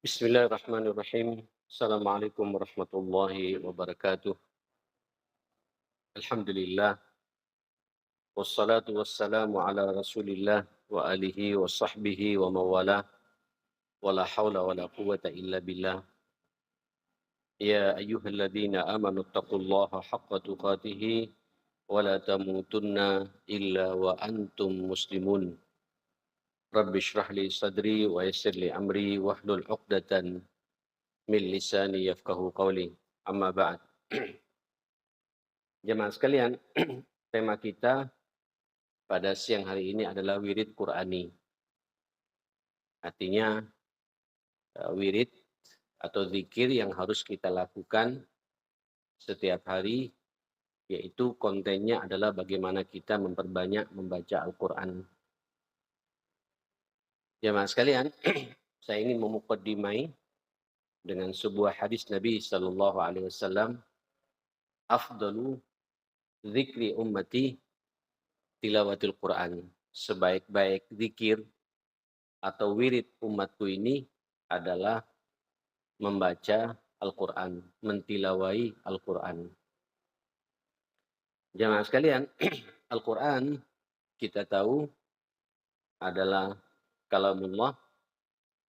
Bismillahirrahmanirrahim. Assalamualaikum warahmatullahi wabarakatuh. Alhamdulillah. Wassalatu wassalamu ala rasulillah wa alihi wa sahbihi wa mawalah. Wa la hawla wa la quwata illa billah. Ya ayyuhalladzina amanu taqullaha haqqa tuqatihi wa la tamutunna illa wa antum muslimun. Rabbi shrah li sadri wa yassir li amri wahlul 'uqdatan min lisani yafqahu qawli. Amma ba'd. Jemaah sekalian, tema kita pada siang hari ini adalah wirid Qur'ani. Artinya wirid atau zikir yang harus kita lakukan setiap hari, yaitu kontennya adalah bagaimana kita memperbanyak membaca Al-Quran. Jemaah sekalian, saya ingin memukaddimai dengan sebuah hadis Nabi Sallallahu Alaihi Wasallam, afdalu zikri ummati tilawatil Quran. Sebaik-baik zikir atau wirid umatku ini adalah membaca Al-Quran, mentilawai Al-Quran. Jemaah sekalian, Al-Quran kita tahu adalah kalamullah,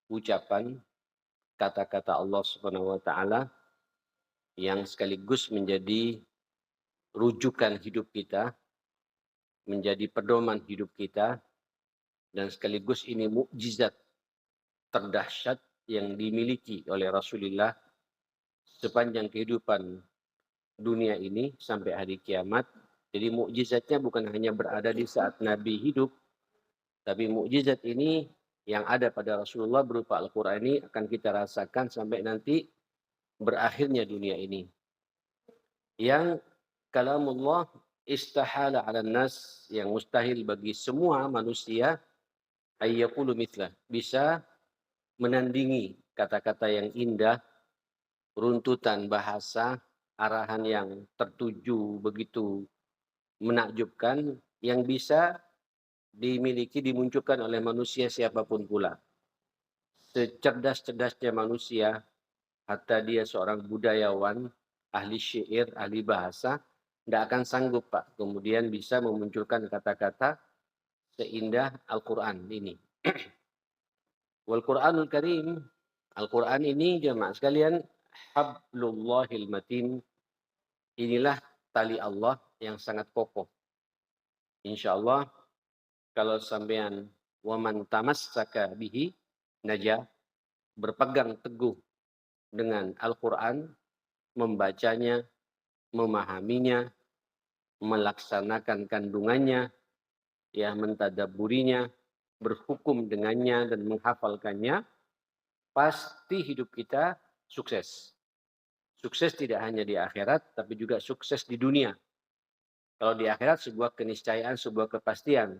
ucapan kata-kata Allah Subhanahu wa taala yang sekaligus menjadi rujukan hidup kita, menjadi pedoman hidup kita, dan sekaligus ini mukjizat terdahsyat yang dimiliki oleh Rasulullah sepanjang kehidupan dunia ini sampai hari kiamat. Jadi mukjizatnya bukan hanya berada di saat Nabi hidup, tapi mukjizat ini yang ada pada Rasulullah berupa Al-Quran ini akan kita rasakan sampai nanti berakhirnya dunia ini. Yang kalamullah istahala ala nas, yang mustahil bagi semua manusia, ayyakulu mithlah, bisa menandingi kata-kata yang indah, runtutan bahasa, arahan yang tertuju begitu menakjubkan, yang bisa dimiliki, dimunculkan oleh manusia siapapun pula. Secerdas-cerdasnya manusia, hatta dia seorang budayawan, ahli syair, ahli bahasa, tidak akan sanggup Pak kemudian bisa memunculkan kata-kata seindah Al-Quran ini. Wal Quranul Karim, Al-Quran ini jemaah sekalian, hablullahil matin, inilah tali Allah yang sangat kokoh. Insya Allah kalau sampean waman tamassaka bihi najah, berpegang teguh dengan Al-Quran, membacanya, memahaminya, melaksanakan kandungannya, ya mentadabburinya, berhukum dengannya dan menghafalkannya, pasti hidup kita sukses. Sukses tidak hanya di akhirat, tapi juga sukses di dunia. Kalau di akhirat sebuah keniscayaan, sebuah kepastian.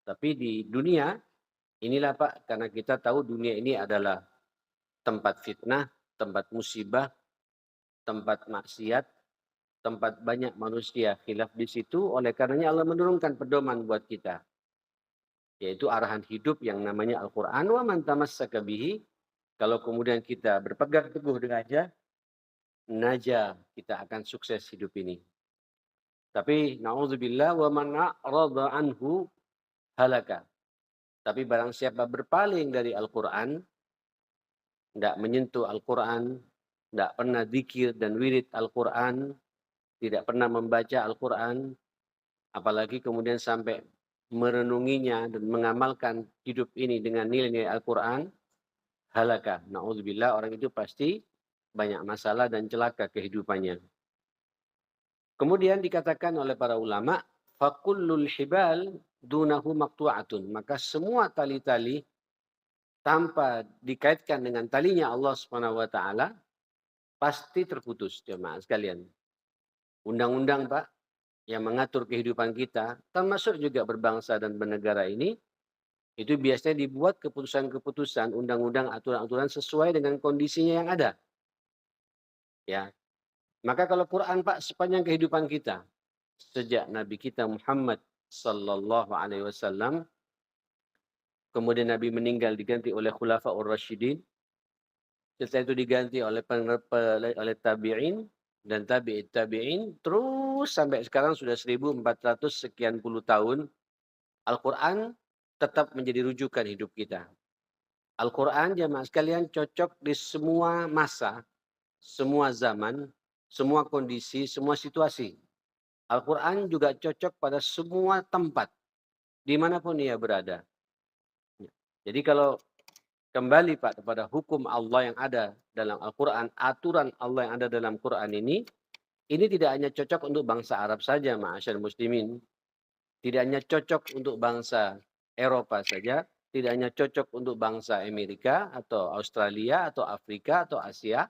Tapi di dunia, inilah Pak, karena kita tahu dunia ini adalah tempat fitnah, tempat musibah, tempat maksiat, tempat banyak manusia khilaf di situ. Oleh karenanya Allah menurunkan pedoman buat kita, yaitu arahan hidup yang namanya Al-Quran. Wa man tamassaka bihi, kalau kemudian kita berpegang teguh dengannya, naja, kita akan sukses hidup ini. Tapi na'udzubillah, wa man a'rada anhu halaka. Tapi barang siapa berpaling dari Al-Quran, tidak menyentuh Al-Quran, tidak pernah zikir dan wirid Al-Quran, tidak pernah membaca Al-Quran, apalagi kemudian sampai merenunginya dan mengamalkan hidup ini dengan nilai-nilai Al-Quran, halaka. Na'udzubillah, orang itu pasti banyak masalah dan celaka kehidupannya. Kemudian dikatakan oleh para ulama, fakullul hibal dunahu maqtu'atun. Maka semua tali-tali tanpa dikaitkan dengan talinya Allah Subhanahu wa taala pasti terputus, jemaah sekalian. Undang-undang Pak yang mengatur kehidupan kita, termasuk juga berbangsa dan bernegara ini, itu biasanya dibuat keputusan-keputusan, undang-undang, aturan-aturan sesuai dengan kondisinya yang ada. Ya, maka kalau Quran Pak sepanjang kehidupan kita, sejak Nabi kita Muhammad Sallallahu Alaihi Wasallam, kemudian Nabi meninggal diganti oleh Khulafaur Rasyidin, setelah itu diganti oleh oleh tabi'in dan tabi'it tabi'in, terus sampai sekarang sudah 1400 sekian puluh tahun, Al-Quran tetap menjadi rujukan hidup kita. Al-Quran jamaah sekalian cocok di semua masa, semua zaman, semua kondisi, semua situasi. Al-Quran juga cocok pada semua tempat, dimanapun ia berada. Jadi kalau kembali Pak kepada hukum Allah yang ada dalam Al-Quran, aturan Allah yang ada dalam Quran ini tidak hanya cocok untuk bangsa Arab saja, ma'asyar muslimin. Tidak hanya cocok untuk bangsa Eropa saja, tidak hanya cocok untuk bangsa Amerika atau Australia atau Afrika atau Asia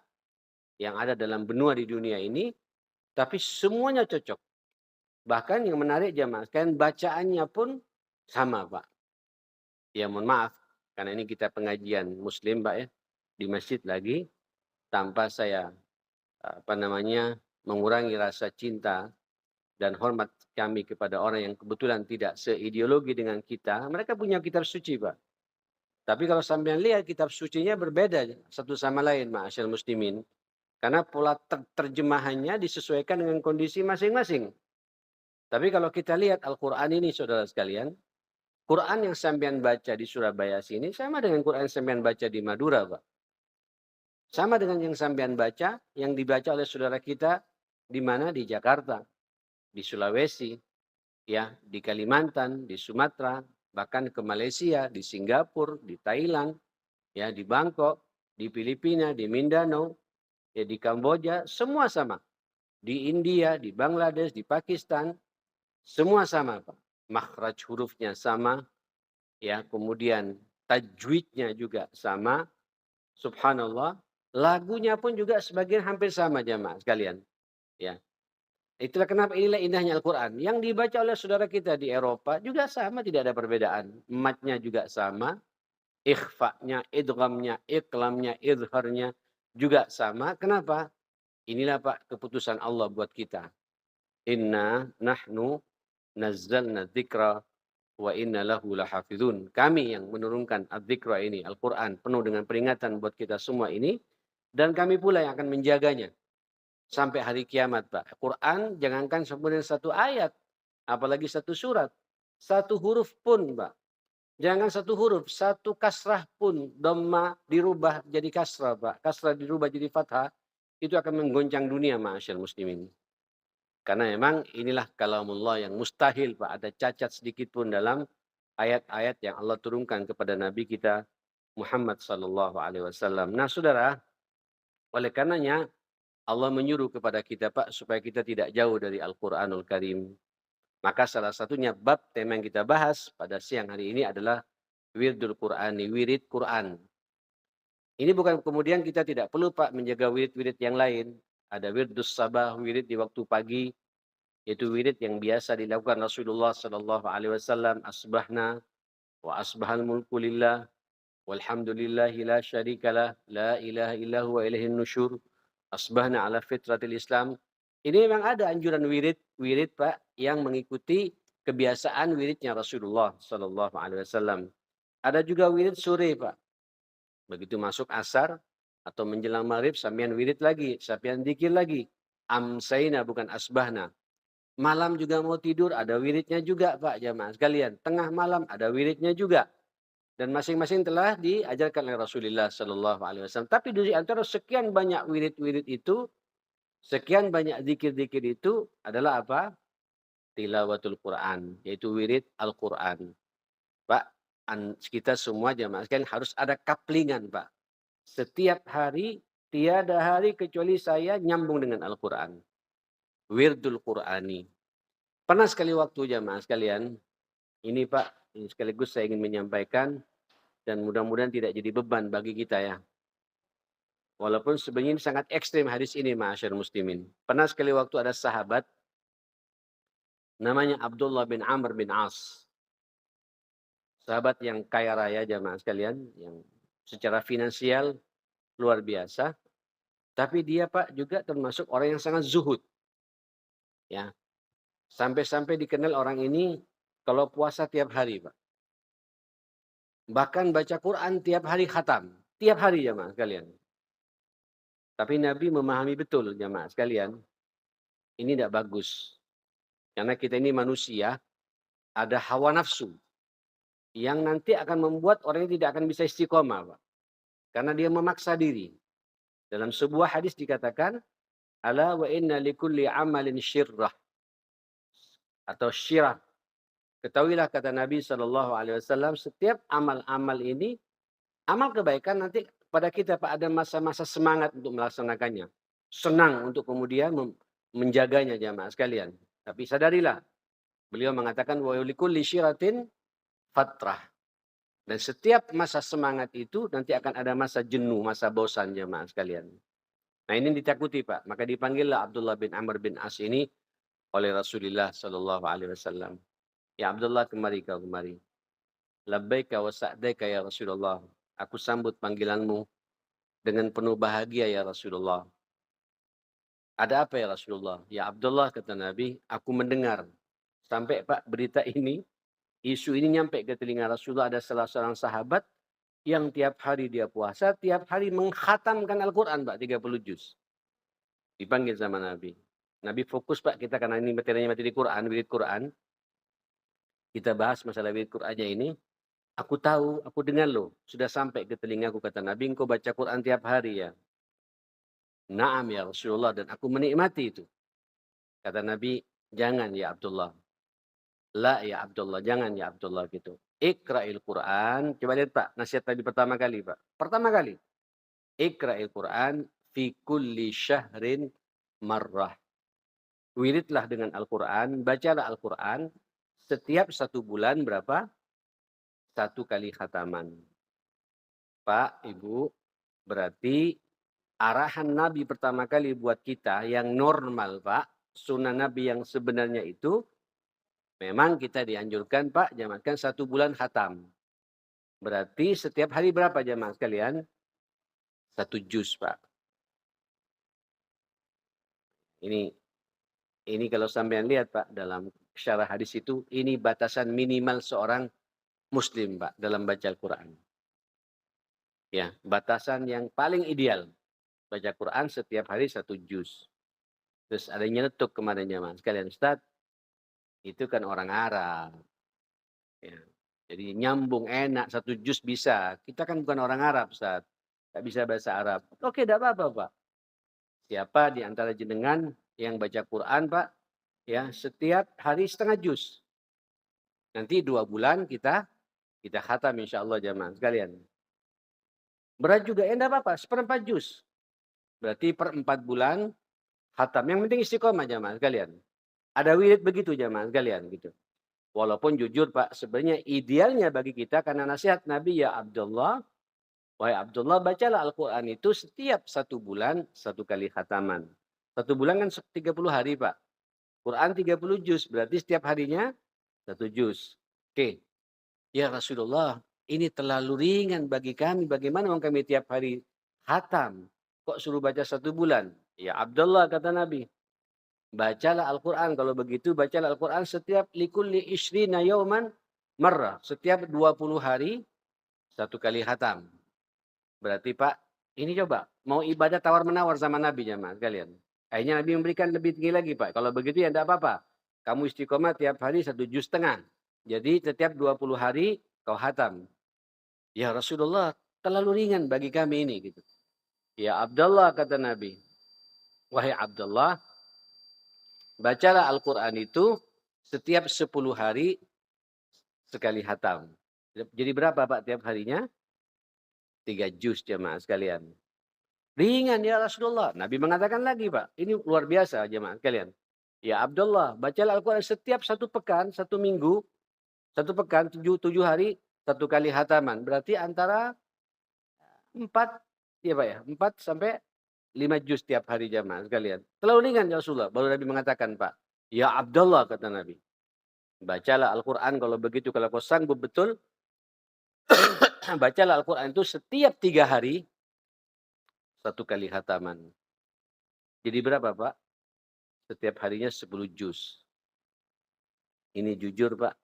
yang ada dalam benua di dunia ini, tapi semuanya cocok. Bahkan yang menarik jamaah sekalian, bacaannya pun sama Pak. Ya mohon maaf, karena ini kita pengajian muslim Pak ya, di masjid lagi, tanpa saya mengurangi rasa cinta dan hormat kami kepada orang yang kebetulan tidak seideologi dengan kita, mereka punya kitab suci Pak. Tapi kalau sampean lihat kitab sucinya berbeda satu sama lain ma'asyal muslimin. Karena pola terjemahannya disesuaikan dengan kondisi masing-masing. Tapi kalau kita lihat Al-Quran ini saudara sekalian, Quran yang sampean baca di Surabaya sini sama dengan Quran yang sampean baca di Madura Pak. Sama dengan yang sampean baca, yang dibaca oleh saudara kita di mana? Di Jakarta, di Sulawesi, ya, di Kalimantan, di Sumatera, bahkan ke Malaysia, di Singapura, di Thailand, ya, di Bangkok, di Filipina, di Mindanao, ya, di Kamboja, semua sama. Di India, di Bangladesh, di Pakistan, semua sama, Pak. Makhraj hurufnya sama, ya, kemudian tajwidnya juga sama. Subhanallah, lagunya pun juga sebagian hampir sama jamaah sekalian, ya. Itulah kenapa inilah indahnya Al-Quran. Yang dibaca oleh saudara kita di Eropa juga sama, tidak ada perbedaan. Matnya juga sama, ikhfa'nya, idghamnya, iklamnya, izharnya juga sama. Kenapa? Inilah Pak keputusan Allah buat kita. Inna nahnu nazzalna dzikra wa inna lahu lahafizun. Kami yang menurunkan adzikra ini, Al-Quran, penuh dengan peringatan buat kita semua ini. Dan kami pula yang akan menjaganya. Sampai hari kiamat, Pak. Quran jangankan kemudian satu ayat, apalagi satu surat. Satu huruf pun, Pak. Jangan satu huruf, satu kasrah pun, dhamma dirubah jadi kasrah, Pak. Kasrah dirubah jadi fathah, itu akan menggoncang dunia, ma'asyar muslimin. Karena memang inilah kalamullah yang mustahil, Pak. Ada cacat sedikit pun dalam ayat-ayat yang Allah turunkan kepada Nabi kita Muhammad sallallahu alaihi wasallam. Nah, saudara, oleh karenanya Allah menyuruh kepada kita Pak supaya kita tidak jauh dari Al-Quranul Karim. Maka salah satunya bab tema yang kita bahas pada siang hari ini adalah Wirdul Qur'ani, wirid Quran. Ini bukan kemudian kita tidak perlu Pak menjaga wirid-wirid yang lain. Ada wirdus sabah, wirid di waktu pagi, yaitu wirid yang biasa dilakukan Rasulullah sallallahu alaihi wasallam, asbahna wa asbahal mulku lillah walhamdulillahi la syarikalah la ilaha illahu wa ilaihin nusyur. Asbahna ala fitratil Islam. Ini memang ada anjuran wirid Pak yang mengikuti kebiasaan wiridnya Rasulullah sallallahu alaihi wasallam. Ada juga wirid sore Pak. Begitu masuk asar atau menjelang maghrib sampean wirid lagi, sampean dzikir lagi. Amsayna bukan asbahna. Malam juga mau tidur ada wiridnya juga Pak jamaah sekalian. Tengah malam ada wiridnya juga. Dan masing-masing telah diajarkan oleh Rasulullah sallallahu alaihi wasallam. Tapi dari antara sekian banyak wirid-wirid itu, sekian banyak zikir-zikir itu adalah apa? Tilawatul Quran, yaitu wirid Al-Quran. Pak, kita semua jamaah sekalian harus ada kaplingan, Pak. Setiap hari, tiada hari kecuali saya nyambung dengan Al-Quran. Wirdul Qurani. Pernah sekali waktu jamaah sekalian, ini Pak, ini sekaligus saya ingin menyampaikan, dan mudah-mudahan tidak jadi beban bagi kita ya. Walaupun sebenarnya ini sangat ekstrim hadis ini, ma'asyar muslimin. Pernah sekali waktu ada sahabat, namanya Abdullah bin Amr bin As. Sahabat yang kaya raya jamaah sekalian, yang secara finansial luar biasa. Tapi dia Pak juga termasuk orang yang sangat zuhud. Ya, sampai-sampai dikenal orang ini kalau puasa tiap hari Pak. Bahkan baca Quran tiap hari khatam. Tiap hari jamaah sekalian. Tapi Nabi memahami betul jamaah sekalian, ini tidak bagus. Karena kita ini manusia, ada hawa nafsu yang nanti akan membuat orang ini tidak akan bisa istiqomah, Pak. Karena dia memaksa diri. Dalam sebuah hadis dikatakan, "Ala wa inna likulli amalin syirrah," atau syirah. Ketahuilah kata Nabi SAW, setiap amal-amal ini, amal kebaikan nanti pada kita Pak ada masa-masa semangat untuk melaksanakannya. Senang untuk kemudian menjaganya jamaah sekalian. Tapi sadarilah, beliau mengatakan wa likulli syiratin fatrah. Dan setiap masa semangat itu nanti akan ada masa jenuh, masa bosan jamaah sekalian. Nah ini ditakuti Pak. Maka dipanggillah Abdullah bin Amr bin As ini oleh Rasulullah SAW. Ya Abdullah, kemari kau kemari. Labbaika wa sa'daika ya Rasulullah. Aku sambut panggilanmu dengan penuh bahagia ya Rasulullah. Ada apa ya Rasulullah? Ya Abdullah, kata Nabi, aku mendengar. Sampai Pak berita ini, isu ini nyampe ke telinga Rasulullah, ada salah seorang sahabat yang tiap hari dia puasa, tiap hari mengkhatamkan Al-Quran Pak, 30 juz. Dipanggil sama Nabi. Nabi fokus Pak kita karena ini materinya materi Quran, wirid Quran. Kita bahas masalah wirid Qurannya ini. Aku tahu, aku dengar loh, sudah sampai ke telingaku, kata Nabi, engkau baca Quran tiap hari ya. Naam ya Rasulullah, dan aku menikmati itu. Kata Nabi, jangan ya Abdullah. La ya Abdullah, jangan ya Abdullah gitu. Iqra'il Quran, coba lihat Pak, nasihat tadi pertama kali Pak. Pertama kali, Iqra'il Quran fi kulli syahrin marrah. Wiridlah dengan Al-Quran, bacalah Al-Quran, setiap 1 bulan berapa? 1 kali khataman. Pak, Ibu, berarti arahan Nabi pertama kali buat kita yang normal Pak, sunnah Nabi yang sebenarnya itu, memang kita dianjurkan Pak, jamatkan 1 bulan khatam. Berarti setiap hari berapa jamaah sekalian? 1 juz Pak. Ini kalau sampean lihat Pak, dalam syarah hadis itu, ini batasan minimal seorang Muslim Pak, dalam baca Al-Quran. Ya, batasan yang paling ideal. Baca Quran setiap hari 1 juz. Terus ada yang nyeletuk kemarin jamaah sekalian, Ustaz, itu kan orang Arab. Ya. Jadi nyambung enak, 1 juz bisa. Kita kan bukan orang Arab, Ustaz. Nggak bisa bahasa Arab. Oke, tidak apa-apa, Pak. Siapa di antara jenengan yang baca Quran, Pak, ya setiap hari 1/2 juz. Nanti 2 bulan kita khatam insya Allah jamaah sekalian. Berat juga, ya enggak apa-apa, 1/4 juz. Berarti per 4 bulan khatam. Yang penting istiqomah jamaah sekalian. Ada wirid begitu jamaah sekalian gitu. Walaupun jujur Pak, sebenarnya idealnya bagi kita karena nasihat Nabi, ya Abdullah, wahai Abdullah, bacalah Al-Quran itu setiap 1 bulan 1 kali khataman. 1 bulan kan 30 hari Pak. Quran 30 juz, berarti setiap harinya 1 juz. Oke, ya Rasulullah, ini terlalu ringan bagi kami. Bagaimana kami tiap hari khatam? Kok suruh baca 1 bulan? Ya Abdullah, kata Nabi, bacalah Al-Quran. Kalau begitu, bacalah Al-Quran setiap likulli ishrina yauman marrah. Setiap 20 hari 1 kali khatam. Berarti Pak, ini coba, mau ibadah tawar-menawar sama Nabi jamaah sekalian. Akhirnya Nabi memberikan lebih tinggi lagi Pak. Kalau begitu ya tidak apa-apa. Kamu istiqomah tiap hari 1 juz setengah. Jadi setiap 20 hari kau khatam. Ya Rasulullah, terlalu ringan bagi kami ini gitu. Ya Abdullah, kata Nabi, wahai Abdullah, bacalah Al-Quran itu setiap 10 hari sekali khatam. Jadi berapa Pak tiap harinya? 3 juz jemaah sekalian. Ringan ya Rasulullah. Nabi mengatakan lagi Pak, ini luar biasa jemaah sekalian. Ya Abdullah, bacalah Al-Quran setiap 1 pekan, 1 minggu, 1 pekan, 7 hari, 1 kali khataman. Berarti antara 4, ya Pak ya, 4 sampai 5 juz tiap hari jemaah sekalian. Terlalu ringan ya Rasulullah. Baru Nabi mengatakan Pak, ya Abdullah, kata Nabi, bacalah Al-Quran kalau begitu, kalau kau sanggup betul, bacalah Al-Quran itu setiap 3 hari 1 kali khataman. Jadi berapa Pak? Setiap harinya 10 juz. Ini jujur Pak,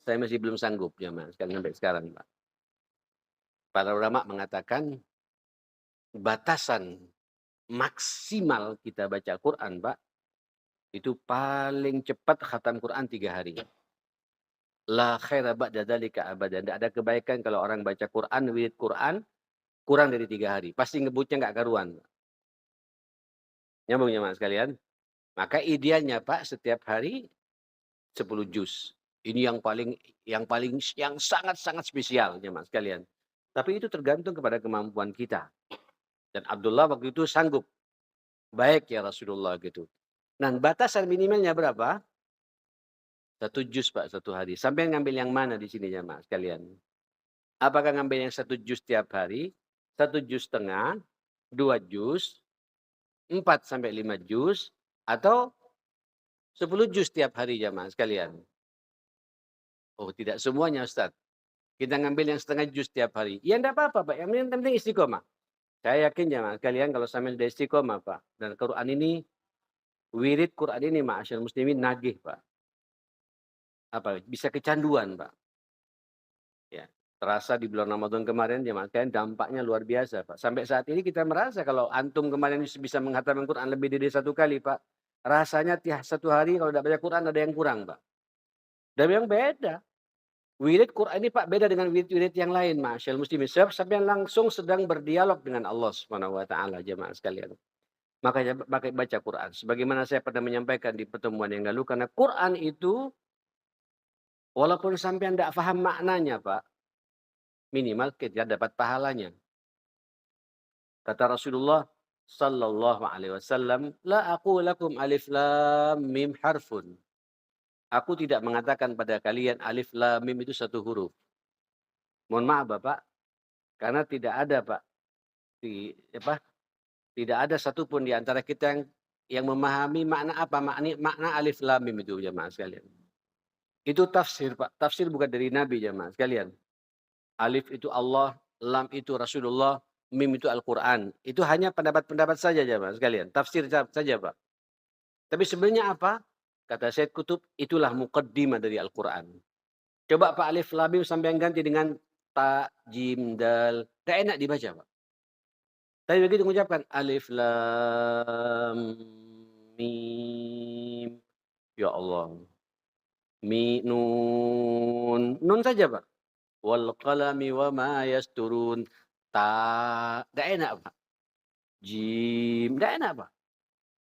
saya masih belum sanggup jemaah sekalian sampai sekarang Pak. Para ulama mengatakan batasan maksimal kita baca Quran, Pak, itu paling cepat khatam Quran 3 hari. La khaira ba'da dzalika abadan. Nggak ada kebaikan kalau orang baca Quran, wirid Quran, kurang dari 3 hari. Pasti ngebutnya nggak karuan. Nyambung jemaah sekalian? Maka idealnya Pak, setiap hari 10 juz. Ini yang sangat-sangat spesial jemaah sekalian. Tapi itu tergantung kepada kemampuan kita. Dan Abdullah waktu itu sanggup. Baik ya Rasulullah gitu. Nah, batasan minimalnya berapa? 1 juz Pak, 1 hari. Sampai ngambil yang mana di sini jemaah sekalian? Apakah ngambil yang 1 juz tiap hari, 1,5 juz, 2 juz, 4 sampai 5 juz, atau 10 juz tiap hari jemaah sekalian? Oh, tidak semuanya Ustaz. Kita ngambil yang 1/2 juz tiap hari. Ya enggak apa-apa Pak, yang penting istiqomah. Saya yakin jemaah sekalian kalau sambil sudah istiqomah Pak, dan Quran ini, wirid Quran ini ma'asyiral muslimin nagih Pak. Apa, bisa kecanduan Pak. Ya, terasa di bulan Ramadan kemarin jemaah sekalian dampaknya luar biasa Pak. Sampai saat ini kita merasa kalau antum kemarin bisa menghatamkan Quran lebih dari 1 kali Pak, rasanya tiap 1 hari kalau tidak baca Quran ada yang kurang Pak. Dan yang beda. Wirid Quran ini Pak beda dengan wirid-wirid yang lain ma'asyiral muslimin. Sebab sampean langsung sedang berdialog dengan Allah Subhanahu wa taala jemaah sekalian. Makanya baca Quran. Sebagaimana saya pernah menyampaikan di pertemuan yang lalu, karena Quran itu walaupun sampean tidak paham maknanya Pak, minimal kita dapat pahalanya. Kata Rasulullah sallallahu alaihi wasallam, "La aqulu lakum alif lam mim harfun." Aku tidak mengatakan pada kalian alif lam mim itu 1 huruf. Mohon maaf Bapak, karena tidak ada Pak, tidak ada satupun di antara kita yang memahami makna apa, makna alif lam mim itu jemaah sekalian. Itu tafsir Pak, tafsir bukan dari Nabi jemaah sekalian. Alif itu Allah, lam itu Rasulullah, mim itu Al-Quran. Itu hanya pendapat-pendapat saja jemaah sekalian, tafsir saja Pak. Tapi sebenarnya apa? Kata Sayyid Qutb, itulah muqaddimah dari Al-Quran. Coba Pak alif lam mim sampai ganti dengan ta, jim, dal. Tidak enak dibaca Pak. Tapi begitu mengucapkan alif lam mim, ya Allah. Nun. Nun saja Pak. Wal qalami wa ma yasturun. Ta. Tidak enak Pak. Jim. Tidak enak Pak.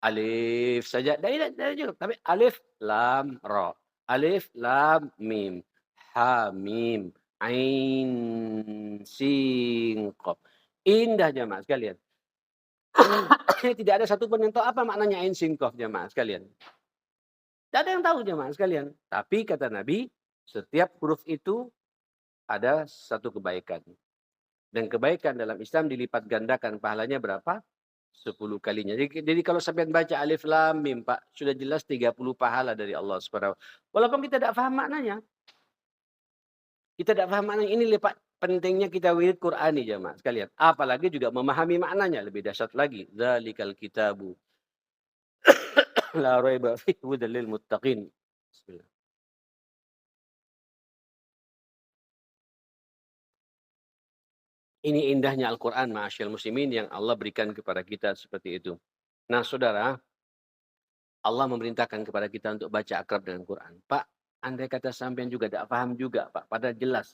Alif saja. Tidak enak juga. Tapi alif lam ra. Alif lam mim. Ha mim. Ain sin qaf. Indah jemaah sekalian. Tidak ada satupun yang tahu apa maknanya ain sin qaf jemaah sekalian. Tidak ada yang tahu jemaah sekalian. Tapi kata Nabi, setiap huruf itu ada satu kebaikan. Dan kebaikan dalam Islam dilipat gandakan pahalanya berapa? 10 kalinya. Jadi kalau sampai baca alif lam mim Pak, sudah jelas 30 pahala dari Allah Subhanahu. Walaupun kita tidak paham maknanya. Kita tidak paham maknanya. Ini Pak pentingnya kita wirid Qur'ani jemaah sekalian. Apalagi juga memahami maknanya lebih dahsyat lagi. Dzalikal kitabu la raiba fihi hudal lil muttaqin. Bismillah. Ini indahnya Al-Quran, ma'asyiral muslimin, yang Allah berikan kepada kita seperti itu. Nah, saudara, Allah memerintahkan kepada kita untuk baca akrab dengan Quran. Pak, andai kata sampean juga tidak paham juga, Pak, padahal jelas.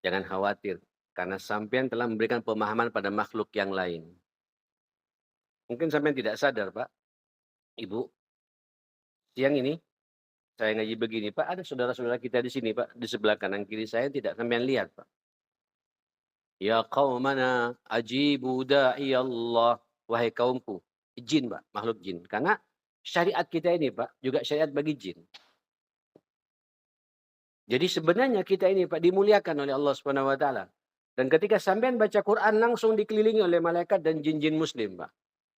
Jangan khawatir, karena sampean telah memberikan pemahaman pada makhluk yang lain. Mungkin sampean tidak sadar, Pak, Ibu, siang ini saya ngaji begini, Pak, ada saudara-saudara kita di sini, Pak, di sebelah kanan kiri saya tidak sampean lihat, Pak. Ya qaumana ajibu da'iyallah. Wahai kaumku. Jin Pak, makhluk jin. Karena syariat kita ini Pak, juga syariat bagi jin. Jadi sebenarnya kita ini Pak dimuliakan oleh Allah Subhanahu wa taala. Dan ketika sampean baca Quran langsung dikelilingi oleh malaikat dan jin-jin muslim Pak.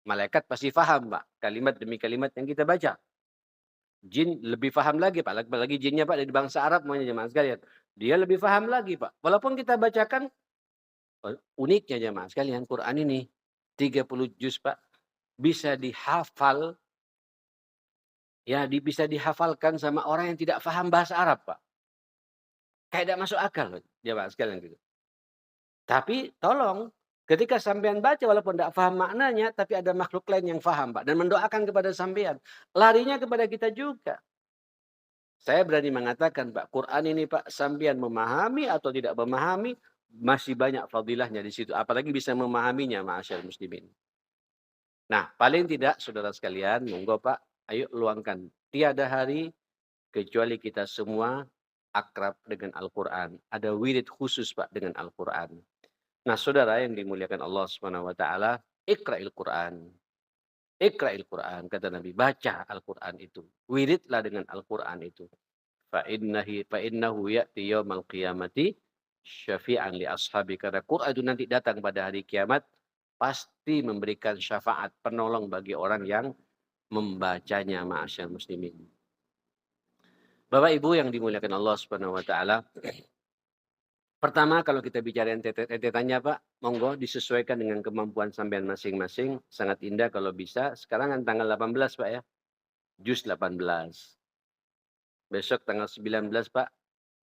Malaikat pasti paham Pak, kalimat demi kalimat yang kita baca. Jin lebih paham lagi Pak, apalagi jinnya Pak dari bangsa Arab semuanya jemaah sekalian. Dia lebih paham lagi Pak. Walaupun kita bacakan uniknya jemaah sekalian, Quran ini 30 juz Pak, bisa dihafal, ya bisa dihafalkan sama orang yang tidak paham bahasa Arab Pak. Kayak tidak masuk akal jemaah sekalian gitu. Tapi tolong, Ketika sampean baca walaupun tidak paham maknanya, tapi ada makhluk lain yang paham, Pak, dan mendoakan kepada sampean. Larinya kepada kita juga. Saya berani mengatakan, Pak, Quran ini, Pak, sampean memahami atau tidak memahami, masih banyak fadilahnya di situ. Apalagi bisa memahaminya, ma'asyiral muslimin. Nah, paling tidak saudara sekalian, monggo Pak, ayo luangkan. Tiada hari kecuali kita semua akrab dengan Al-Quran. Ada wirid khusus Pak dengan Al-Quran. Nah, saudara yang dimuliakan Allah Subhanahu wa taala, Iqra'il Quran. Iqra'il Quran kata Nabi, baca Al-Quran itu. Wiridlah dengan Al-Quran itu. Fa innahu ya'ti yaumal qiyamati syafi'an li ashabi. Karena Quran itu nanti datang pada hari kiamat pasti memberikan syafaat penolong bagi orang yang membacanya, ma'asyal muslimin. Bapak Ibu yang dimuliakan Allah Subhanahu wa taala, pertama kalau kita bicara entetannya Pak, monggo disesuaikan dengan kemampuan sampean masing-masing. Sangat indah kalau bisa. Sekarang kan tanggal 18 Pak ya, juz 18. Besok tanggal 19 Pak,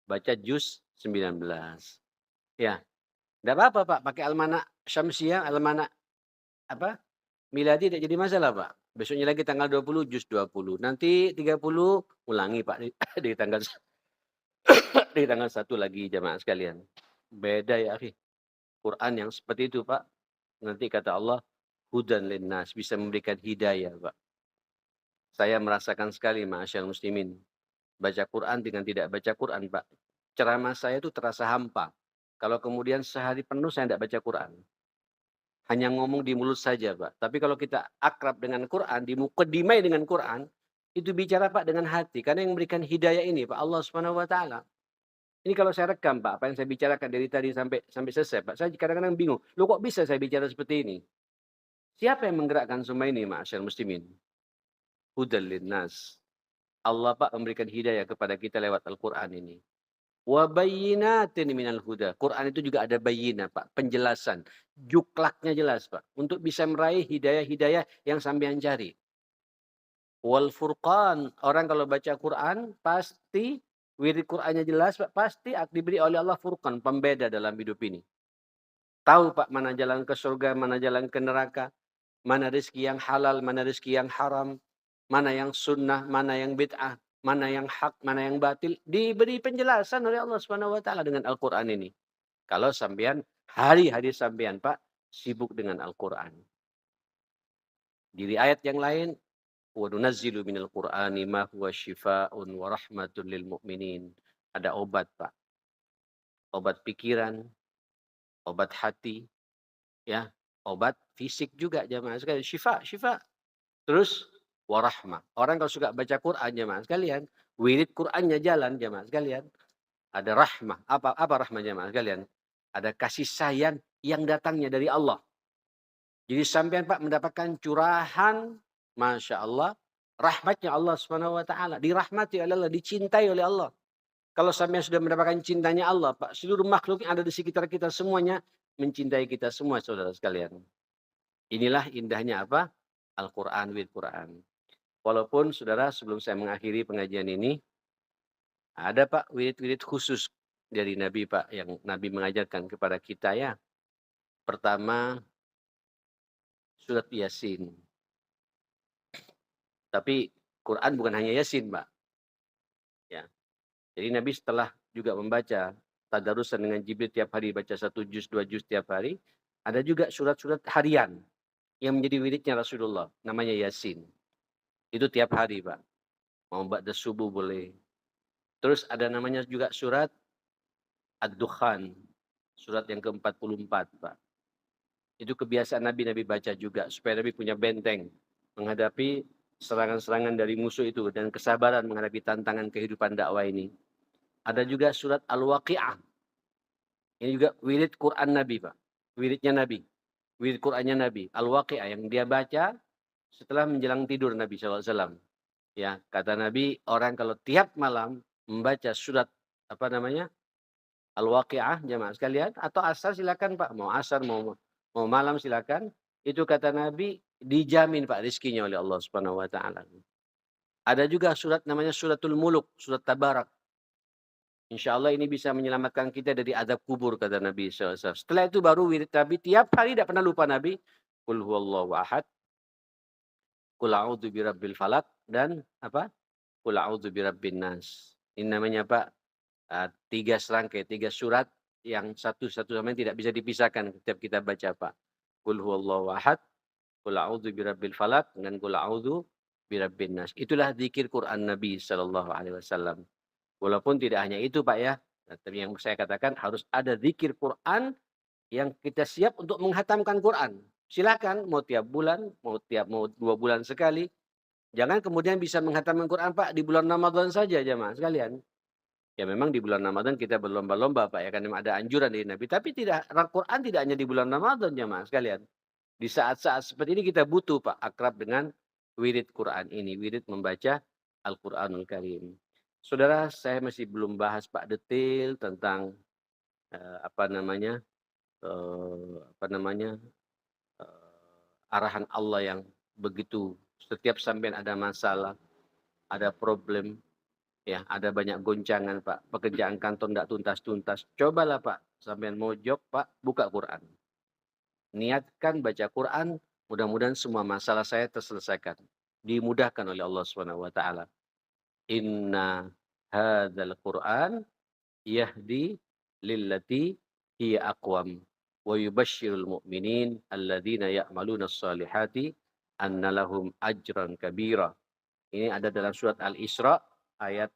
baca juz 19. Ya, enggak apa-apa Pak, pakai almanak syamsiah, almanak apa, miladi tidak jadi masalah Pak. Besoknya lagi tanggal 20 juz 20. Nanti 30 ulangi Pak di tanggal di tanggal 1 lagi jamaah sekalian. Beda ya akhi. Quran yang seperti itu Pak, nanti kata Allah, hudan linnas, bisa memberikan hidayah Pak. Saya merasakan sekali ma'asyiral muslimin, baca Quran dengan tidak baca Quran Pak. Ceramah saya itu terasa hampa. Kalau kemudian sehari penuh saya tidak baca Quran. Hanya ngomong di mulut saja Pak. Tapi kalau kita akrab dengan Quran, dimukadimai dengan Quran, itu bicara Pak dengan hati. Karena yang memberikan hidayah ini Pak Allah Subhanahu wa taala. Ini kalau saya rekam Pak, apa yang saya bicarakan dari tadi sampai sampai selesai Pak, saya kadang-kadang bingung, loh kok bisa saya bicara seperti ini? Siapa yang menggerakkan semua ini ma'asyiral muslimin? Hudal linnas. Allah Pak memberikan hidayah kepada kita lewat Al-Quran ini. Wa bayyinatin minal huda. Quran itu juga ada bayyinah Pak, penjelasan. Juklaknya jelas Pak, untuk bisa meraih hidayah-hidayah yang sampean cari. Wal furqan, orang kalau baca Quran pasti wirid Qur'annya jelas Pak, pasti diberi oleh Allah furqan, pembeda dalam hidup ini. Tahu Pak mana jalan ke surga, mana jalan ke neraka, mana rezeki yang halal, mana rezeki yang haram, mana yang sunnah, mana yang bid'ah, mana yang hak, mana yang batil. Diberi penjelasan oleh Allah Subhanahu wa taala dengan Al-Qur'an ini. Kalau sampean hari-hari sampean Pak sibuk dengan Al-Qur'an. Di ayat yang lain, wa nunazzilu minal Qur'ani ma huwa syifaa'un wa rahmatun lil mu'minin. Ada obat Pak. Obat pikiran, obat hati, ya, obat fisik juga jamaah sekalian. Syifa. Terus warahmah. Orang kalau suka baca Quran jamaah sekalian, wirid Qur'annya jalan jamaah sekalian. Ada rahmah. Apa rahmah jamaah sekalian? Ada kasih sayang yang datangnya dari Allah. Jadi sampean Pak mendapatkan curahan, Masya Allah, rahmatnya Allah Subhanahu wa taala. Dirahmati oleh Allah, dicintai oleh Allah. Kalau sampean sudah mendapatkan cintanya Allah, Pak, seluruh makhluk yang ada di sekitar kita semuanya mencintai kita semua saudara sekalian. Inilah indahnya apa? Al-Quran with Quran. Walaupun saudara sebelum saya mengakhiri pengajian ini, ada Pak wirid-wirid khusus dari Nabi Pak, yang Nabi mengajarkan kepada kita ya. Pertama, surat Yasin. Tapi Quran bukan hanya Yasin Pak. Ya. Jadi Nabi setelah juga membaca tadarusan dengan Jibril tiap hari, baca 1 juz, 2 juz tiap hari, ada juga surat-surat harian yang menjadi wiridnya Rasulullah, namanya Yasin. Itu tiap hari Pak. Mau ba'da subuh boleh. Terus ada namanya juga surat Ad-Dukhan, surat yang ke-44 Pak. Itu kebiasaan Nabi baca juga, supaya Nabi punya benteng menghadapi serangan-serangan dari musuh itu, dan kesabaran menghadapi tantangan kehidupan dakwah ini. Ada juga surat Al-Waqi'ah. Ini juga wirid Quran Nabi Pak. Wiridnya Nabi. Wirid Qurannya Nabi. Al-Waqi'ah yang dia baca setelah menjelang tidur Nabi SAW. Ya, kata Nabi, orang kalau tiap malam membaca surat apa namanya? Al-Waqi'ah jamaah sekalian, atau asar silakan Pak, mau asar mau malam silakan. Itu kata Nabi dijamin Pak rizkinya oleh Allah Subhanahu wa taala. Ada juga surat namanya Suratul Muluk, surat Tabarak. Insya Allah ini bisa menyelamatkan kita dari azab kubur kata Nabi SAW. Setelah itu baru wirid Nabi tiap hari tidak pernah lupa Nabi. Qul huwallahu ahad, qul a'udzu birabbil falaq dan apa? Qul a'udzu birabbin nas. Ini namanya apa? 3 serangkai, 3 surat yang satu sama lain tidak bisa dipisahkan setiap kita baca Pak. Qul huwallahu ahad, qul a'udzu birabbil falaq dan qul a'udzu birabbin nas. Itulah zikir Quran Nabi sallallahu alaihi wasallam. Walaupun tidak hanya itu Pak ya, tapi yang saya katakan harus ada zikir Quran yang kita siap untuk menghatamkan Quran. Silakan mau tiap bulan, mau 2 bulan sekali. Jangan kemudian bisa menghatamkan Quran Pak di bulan Ramadan saja jemaah sekalian. Ya memang di bulan Ramadan kita berlomba-lomba Pak ya, kan memang ada anjuran dari Nabi. Tapi Quran tidak hanya di bulan Ramadan jemaah sekalian. Di saat-saat seperti ini kita butuh Pak akrab dengan wirid Quran ini, wirid membaca Al-Qur'anul Karim. Saudara, saya masih belum bahas Pak detail tentang, apa namanya, apa namanya, arahan Allah yang begitu setiap sampean ada masalah, ada problem, ya, ada banyak goncangan Pak, pekerjaan kantor tidak tuntas-tuntas. Cobalah Pak, sampean mojok Pak, buka Quran. Niatkan baca Quran, mudah-mudahan semua masalah saya terselesaikan. Dimudahkan oleh Allah Subhanahu wa taala. Inna hadzal Qur'an yahdi lillati hiya aqwam wa yubashshirul mu'minin alladzina ya'maluna shalihati anna lahum ajran kabira. Ini ada dalam surat Al-Isra ayat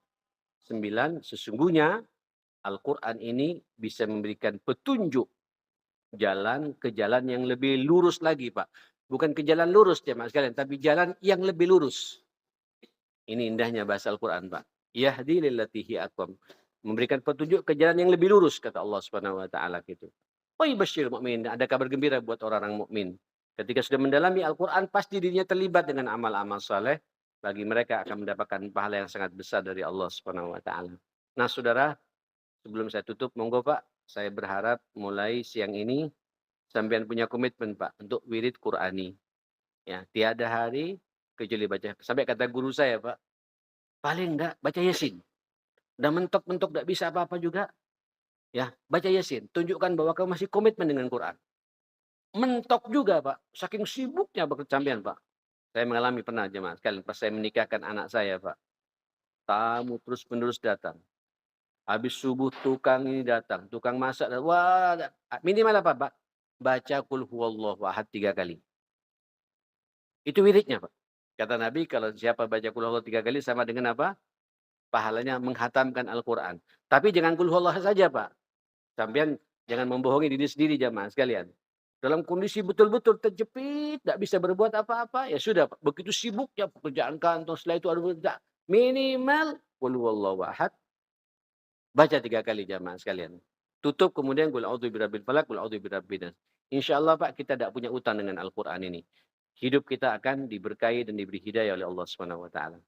9. Sesungguhnya Al-Quran ini bisa memberikan petunjuk jalan ke jalan yang lebih lurus lagi Pak. Bukan ke jalan lurus jemaah sekalian, tapi jalan yang lebih lurus. Ini indahnya bahasa Al-Quran Pak. Yahdi lillati hiya aqwam. Memberikan petunjuk ke jalan yang lebih lurus kata Allah Subhanahu wa taala gitu. Wa yubasysyirul mu'minin, ada kabar gembira buat orang-orang mukmin. Ketika sudah mendalami Al-Quran pasti dirinya terlibat dengan amal-amal saleh, bagi mereka akan mendapatkan pahala yang sangat besar dari Allah Subhanahu wa taala. Nah, Saudara, sebelum saya tutup monggo Pak, saya berharap mulai siang ini sampean punya komitmen Pak untuk wirid Qur'ani. Ya, tiada hari kecuali baca sampai kata guru saya Pak, paling enggak baca Yasin. Udah mentok-mentok enggak bisa apa-apa juga, ya, baca Yasin. Tunjukkan bahwa kamu masih komitmen dengan Quran. Mentok juga Pak, saking sibuknya sampean Pak. Saya mengalami pernah jemaah sekalian pas saya menikahkan anak saya Pak. Tamu terus-menerus datang. Habis subuh tukang ini datang, tukang masak, wah, minimal apa Pak? Baca qul huwallahu ahad 3 kali. Itu wiridnya Pak. Kata Nabi kalau siapa baca qul huwallahu 3 kali sama dengan apa? Pahalanya menghatamkan Al-Quran. Tapi jangan qul huwallahu saja Pak. Sampean jangan membohongi diri sendiri jamaah sekalian. Dalam kondisi betul-betul terjepit, tidak bisa berbuat apa-apa, ya sudah Pak. Begitu sibuknya pekerjaan kantor, setelah itu ada minimal qul huwallahu ahad, baca 3 kali jamaah sekalian. Tutup kemudian qul a'udzu birabbil falaq, qul a'udzu birabbin nas. Insyaallah Pak kita tidak punya utang dengan Al-Quran ini. Hidup kita akan diberkahi dan diberi hidayah oleh Allah Subhanahu wa taala.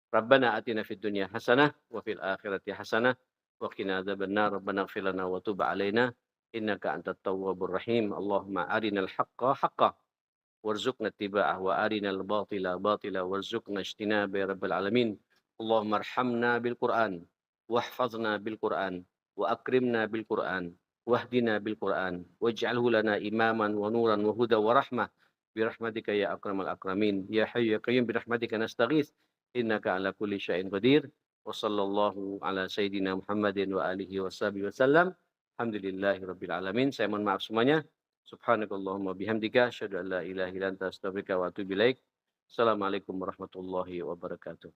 Rabbana atina fid dunya hasanah wa fil akhirati hasanah wa qina adzabannar. Rabbana ighfir lana wa tub 'alaina innaka antat tawwabur rahim. Allahumma arinal haqqo haqqan warzuqna ittiba'ah wa arinal batila batila warzuqna ijtinaba ya rabbal alamin. Allahumma arhamna bil Qur'an wahfazna bil Qur'an wa akrimna bil Qur'an wahdina bil Qur'an waj'alhu lana imaman wa nuran wa huda wa rahmah birahmatika ya akramal akramin ya hayyu ya qayyum birahmatika nastaghits innaka ala kulli syai'in qadir wa sallallahu ala sayyidina Muhammadin wa alihi washabihi wasallam. Alhamdulillahi rabbil alamin. Saya mohon maaf semuanya. Subhanakallahumma bihamdika asyhadu an la ilaha illa anta astaghfiruka wa atubu ilaik. Assalamualaikum warahmatullahi wabarakatuh.